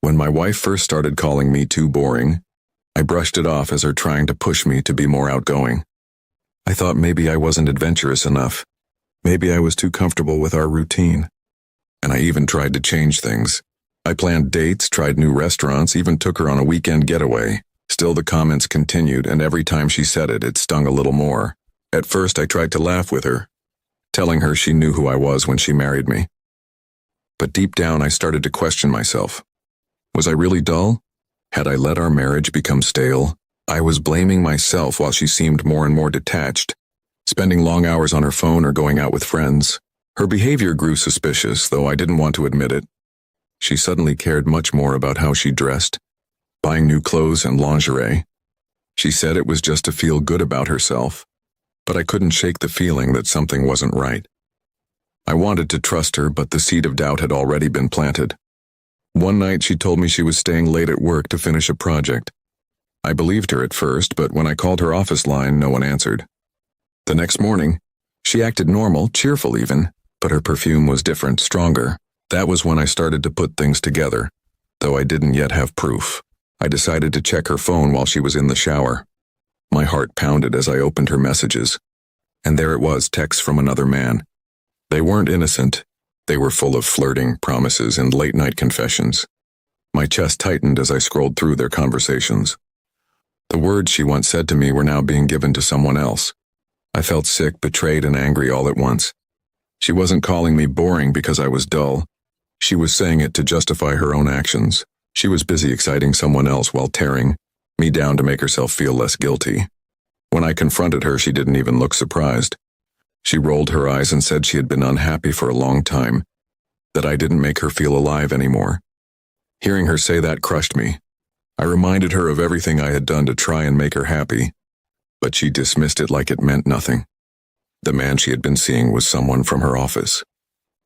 When my wife first started calling me too boring, I brushed it off as her trying to push me to be more outgoing. I thought maybe I wasn't adventurous enough. Maybe I was too comfortable with our routine. And I even tried to change things. I planned dates, tried new restaurants, even took her on a weekend getaway. Still the comments continued, and every time she said it, it stung a little more. At first I tried to laugh with her, telling her she knew who I was when she married me. But deep down I started to question myself. Was I really dull? Had I let our marriage become stale? I was blaming myself while she seemed more and more detached, spending long hours on her phone or going out with friends. Her behavior grew suspicious, though I didn't want to admit it. She suddenly cared much more about how she dressed, buying new clothes and lingerie. She said it was just to feel good about herself, but I couldn't shake the feeling that something wasn't right. I wanted to trust her, but the seed of doubt had already been planted. One night she told me she was staying late at work to finish a project. I believed her at first, but when I called her office line, no one answered. The next morning, she acted normal, cheerful even, but her perfume was different, stronger. That was when I started to put things together, though I didn't yet have proof. I decided to check her phone while she was in the shower. My heart pounded as I opened her messages. And there it was, texts from another man. They weren't innocent. They were full of flirting, promises, and late-night confessions. My chest tightened as I scrolled through their conversations. The words she once said to me were now being given to someone else. I felt sick, betrayed, and angry all at once. She wasn't calling me boring because I was dull. She was saying it to justify her own actions. She was busy exciting someone else while tearing me down to make herself feel less guilty. When I confronted her, she didn't even look surprised. She rolled her eyes and said she had been unhappy for a long time, that I didn't make her feel alive anymore. Hearing her say that crushed me. I reminded her of everything I had done to try and make her happy, but she dismissed it like it meant nothing. The man she had been seeing was someone from her office.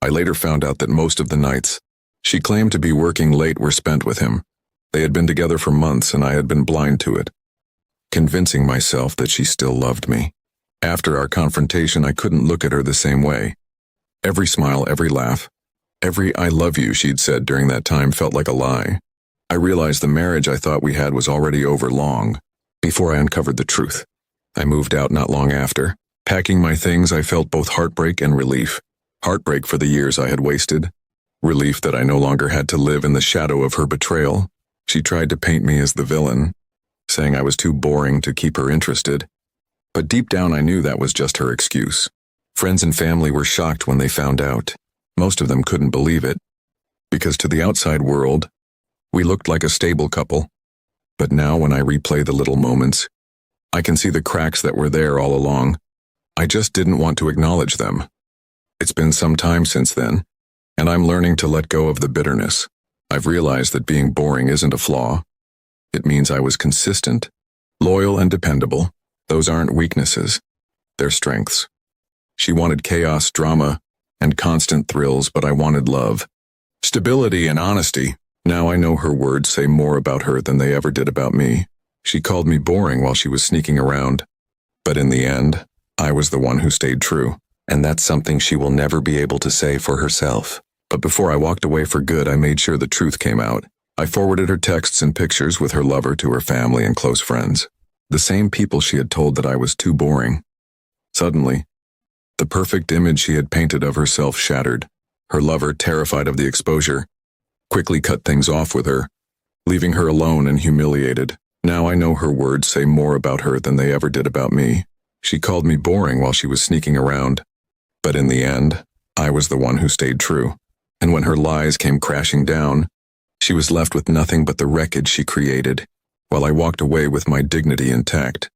I later found out that most of the nights she claimed to be working late were spent with him. They had been together for months and I had been blind to it, convincing myself that she still loved me. After our confrontation, I couldn't look at her the same way. Every smile, every laugh, every I love you she'd said during that time felt like a lie. I realized the marriage I thought we had was already over long before I uncovered the truth. I moved out not long after. Packing my things, I felt both heartbreak and relief. Heartbreak for the years I had wasted. Relief that I no longer had to live in the shadow of her betrayal. She tried to paint me as the villain, saying I was too boring to keep her interested. But deep down I knew that was just her excuse. Friends and family were shocked when they found out. Most of them couldn't believe it, because to the outside world, we looked like a stable couple. But now when I replay the little moments, I can see the cracks that were there all along. I just didn't want to acknowledge them. It's been some time since then, and I'm learning to let go of the bitterness. I've realized that being boring isn't a flaw. It means I was consistent, loyal, and dependable. Those aren't weaknesses, they're strengths. She wanted chaos, drama, and constant thrills, but I wanted love, stability, and honesty. Now I know her words say more about her than they ever did about me. She called me boring while she was sneaking around, but in the end, I was the one who stayed true, and that's something she will never be able to say for herself. But before I walked away for good, I made sure the truth came out. I forwarded her texts and pictures with her lover to her family and close friends. The same people she had told that I was too boring. Suddenly, the perfect image she had painted of herself shattered. Her lover, terrified of the exposure, quickly cut things off with her, leaving her alone and humiliated. Now I know her words say more about her than they ever did about me. She called me boring while she was sneaking around, but in the end, I was the one who stayed true. And when her lies came crashing down, she was left with nothing but the wreckage she created, while I walked away with my dignity intact.